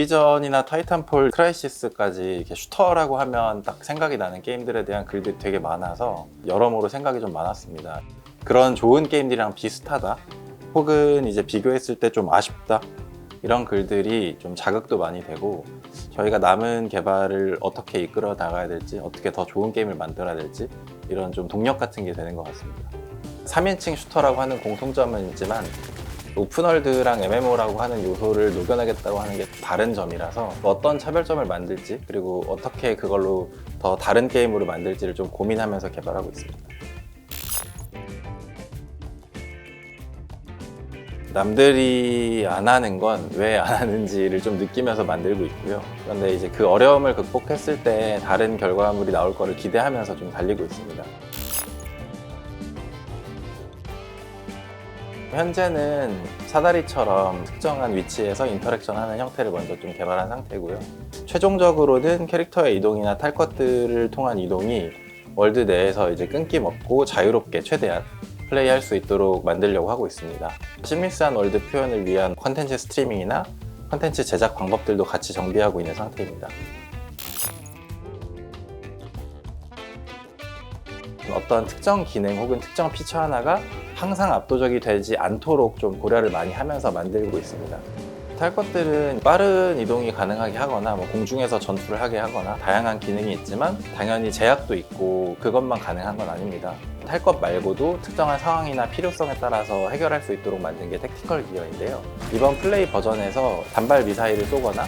디비전이나 타이탄폴, 크라이시스까지 이렇게 슈터라고 하면 딱 생각이 나는 게임들에 대한 글들이 되게 많아서 여러모로 생각이 좀 많았습니다. 그런 좋은 게임들이랑 비슷하다, 혹은 이제 비교했을 때 좀 아쉽다, 이런 글들이 좀 자극도 많이 되고 저희가 남은 개발을 어떻게 이끌어 나가야 될지, 어떻게 더 좋은 게임을 만들어야 될지, 이런 좀 동력 같은 게 되는 것 같습니다. 3인칭 슈터라고 하는 공통점은 있지만 오픈월드랑 MMO라고 하는 요소를 녹여내겠다고 하는 게 다른 점이라서 어떤 차별점을 만들지, 그리고 어떻게 그걸로 더 다른 게임으로 만들지를 좀 고민하면서 개발하고 있습니다. 남들이 안 하는 건 왜 안 하는지를 좀 느끼면서 만들고 있고요. 그런데 이제 그 어려움을 극복했을 때 다른 결과물이 나올 거를 기대하면서 좀 달리고 있습니다. 현재는 사다리처럼 특정한 위치에서 인터랙션하는 형태를 먼저 좀 개발한 상태고요. 최종적으로는 캐릭터의 이동이나 탈 것들을 통한 이동이 월드 내에서 이제 끊김없고 자유롭게 최대한 플레이할 수 있도록 만들려고 하고 있습니다. 심리스한 월드 표현을 위한 컨텐츠 스트리밍이나 컨텐츠 제작 방법들도 같이 정비하고 있는 상태입니다. 어떤 특정 기능 혹은 특정 피처 하나가 항상 압도적이 되지 않도록 좀 고려를 많이 하면서 만들고 있습니다. 탈 것들은 빠른 이동이 가능하게 하거나 공중에서 전투를 하게 하거나 다양한 기능이 있지만 당연히 제약도 있고 그것만 가능한 건 아닙니다. 탈 것 말고도 특정한 상황이나 필요성에 따라서 해결할 수 있도록 만든 게 택티컬 기어인데요. 이번 플레이 버전에서 단발 미사일을 쏘거나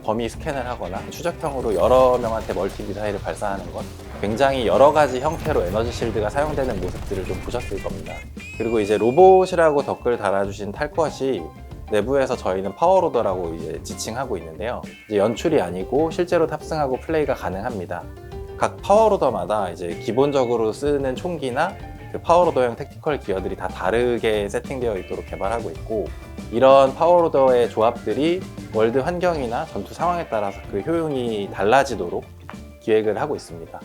범위 스캔을 하거나 추적형으로 여러 명한테 멀티 미사일을 발사하는 것, 굉장히 여러 가지 형태로 에너지 실드가 사용되는 모습들을 좀 보셨을 겁니다. 그리고 이제 로봇이라고 댓글 달아주신 탈 것이 내부에서 저희는 파워로더라고 이제 지칭하고 있는데요. 이제 연출이 아니고 실제로 탑승하고 플레이가 가능합니다. 각 파워로더마다 이제 기본적으로 쓰는 총기나 그 파워로더형 택티컬 기어들이 다 다르게 세팅되어 있도록 개발하고 있고, 이런 파워로더의 조합들이 월드 환경이나 전투 상황에 따라서 그 효용이 달라지도록 기획을 하고 있습니다.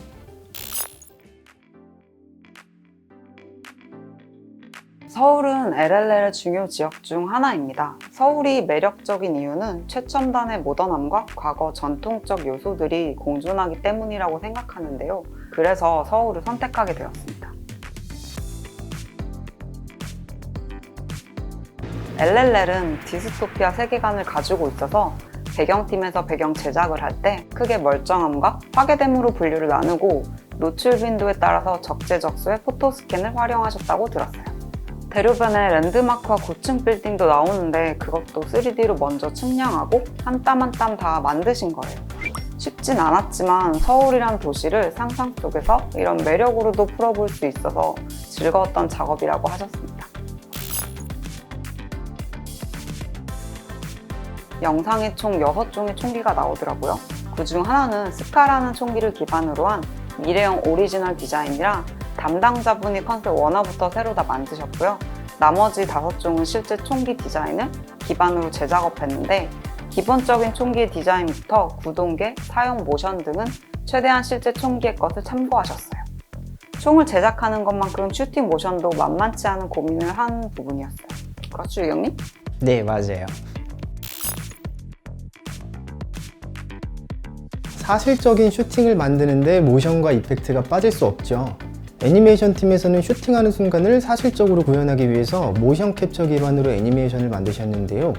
서울은 LLL의 중요 지역 중 하나입니다. 서울이 매력적인 이유는 최첨단의 모던함과 과거 전통적 요소들이 공존하기 때문이라고 생각하는데요. 그래서 서울을 선택하게 되었습니다. LLL은 디스토피아 세계관을 가지고 있어서 배경팀에서 배경 제작을 할 때 크게 멀쩡함과 파괴됨으로 분류를 나누고 노출 빈도에 따라서 적재적소의 포토 스캔을 활용하셨다고 들었어요. 대로변에 랜드마크와 고층 빌딩도 나오는데 그것도 3D로 먼저 측량하고 한 땀 한 땀 다 만드신 거예요. 쉽진 않았지만 서울이란 도시를 상상 속에서 이런 매력으로도 풀어볼 수 있어서 즐거웠던 작업이라고 하셨습니다. 영상에 총 6종의 총기가 나오더라고요. 그중 하나는 스카라는 총기를 기반으로 한 미래형 오리지널 디자인이라 담당자분이 컨셉 원화부터 새로 다 만드셨고요. 나머지 5종은 실제 총기 디자인을 기반으로 재작업했는데 기본적인 총기의 디자인부터 구동계, 사용 모션 등은 최대한 실제 총기의 것을 참고하셨어요. 총을 제작하는 것만큼 슈팅 모션도 만만치 않은 고민을 한 부분이었어요. 그렇죠, 유경님? 네, 맞아요. 사실적인 슈팅을 만드는데 모션과 이펙트가 빠질 수 없죠. 애니메이션 팀에서는 슈팅하는 순간을 사실적으로 구현하기 위해서 모션 캡처 기반으로 애니메이션을 만드셨는데요.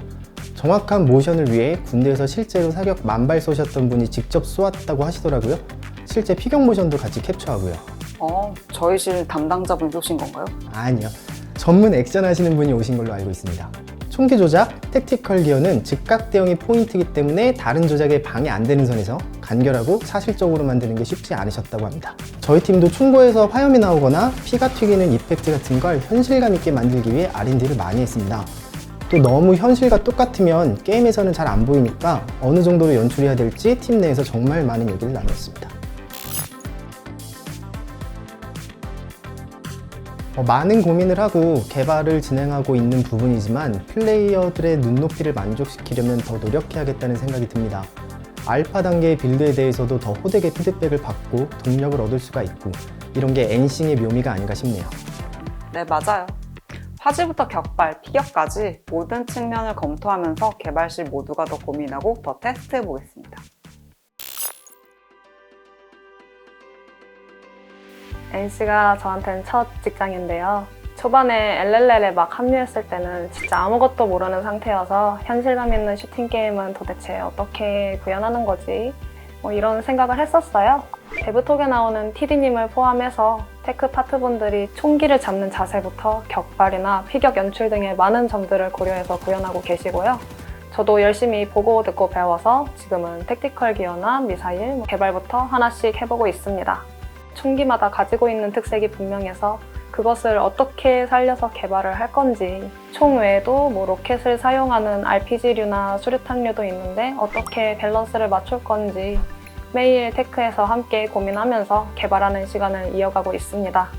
정확한 모션을 위해 군대에서 실제로 사격 10,000발 쏘셨던 분이 직접 쏘았다고 하시더라고요. 실제 피격 모션도 같이 캡처하고요. 저희 실 담당자분이 쏘신 건가요? 아니요. 전문 액션 하시는 분이 오신 걸로 알고 있습니다. 총기 조작, 택티컬 기어는 즉각 대응이 포인트이기 때문에 다른 조작에 방해 안 되는 선에서 간결하고 사실적으로 만드는 게 쉽지 않으셨다고 합니다. 저희 팀도 총구에서 화염이 나오거나 피가 튀기는 이펙트 같은 걸 현실감 있게 만들기 위해 R&D를 많이 했습니다. 또 너무 현실과 똑같으면 게임에서는 잘 안 보이니까 어느 정도로 연출해야 될지 팀 내에서 정말 많은 얘기를 나눴습니다. 많은 고민을 하고 개발을 진행하고 있는 부분이지만 플레이어들의 눈높이를 만족시키려면 더 노력해야겠다는 생각이 듭니다. 알파 단계의 빌드에 대해서도 더 호되게 피드백을 받고 동력을 얻을 수가 있고 이런 게 엔싱의 묘미가 아닌가 싶네요. 네, 맞아요. 화질부터 격발, 피겨까지 모든 측면을 검토하면서 개발실 모두가 더 고민하고 더 테스트해 보겠습니다. NC가 저한테는 첫 직장인데요. 초반에 LLL에 막 합류했을 때는 진짜 아무것도 모르는 상태여서 현실감 있는 슈팅 게임은 도대체 어떻게 구현하는 거지? 이런 생각을 했었어요. 데브톡에 나오는 TD님을 포함해서 테크 파트분들이 총기를 잡는 자세부터 격발이나 피격 연출 등의 많은 점들을 고려해서 구현하고 계시고요. 저도 열심히 보고 듣고 배워서 지금은 택티컬 기어나 미사일 개발부터 하나씩 해보고 있습니다. 총기마다 가지고 있는 특색이 분명해서 그것을 어떻게 살려서 개발을 할 건지, 총 외에도 로켓을 사용하는 RPG류나 수류탄류도 있는데 어떻게 밸런스를 맞출 건지 매일 테크에서 함께 고민하면서 개발하는 시간을 이어가고 있습니다.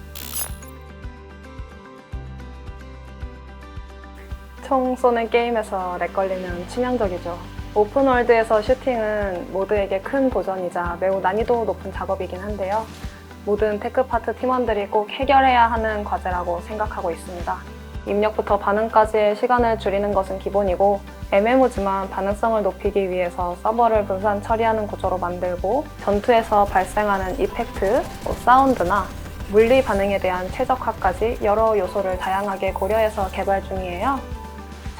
총 쏘는 게임에서 렉 걸리면 치명적이죠. 오픈월드에서 슈팅은 모두에게 큰 도전이자 매우 난이도 높은 작업이긴 한데요. 모든 테크 파트 팀원들이 꼭 해결해야 하는 과제라고 생각하고 있습니다. 입력부터 반응까지의 시간을 줄이는 것은 기본이고 MMO지만 반응성을 높이기 위해서 서버를 분산 처리하는 구조로 만들고 전투에서 발생하는 이펙트, 사운드나 물리 반응에 대한 최적화까지 여러 요소를 다양하게 고려해서 개발 중이에요.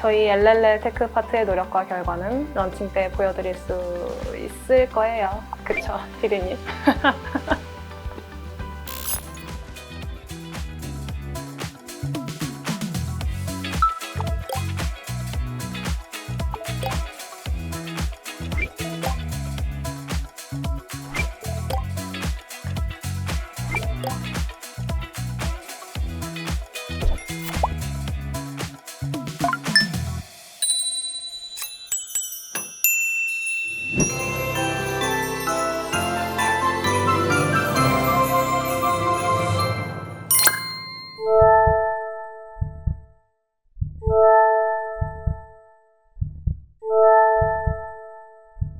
저희 LLL 테크 파트의 노력과 결과는 런칭 때 보여드릴 수 있을 거예요. 그쵸, 피디님?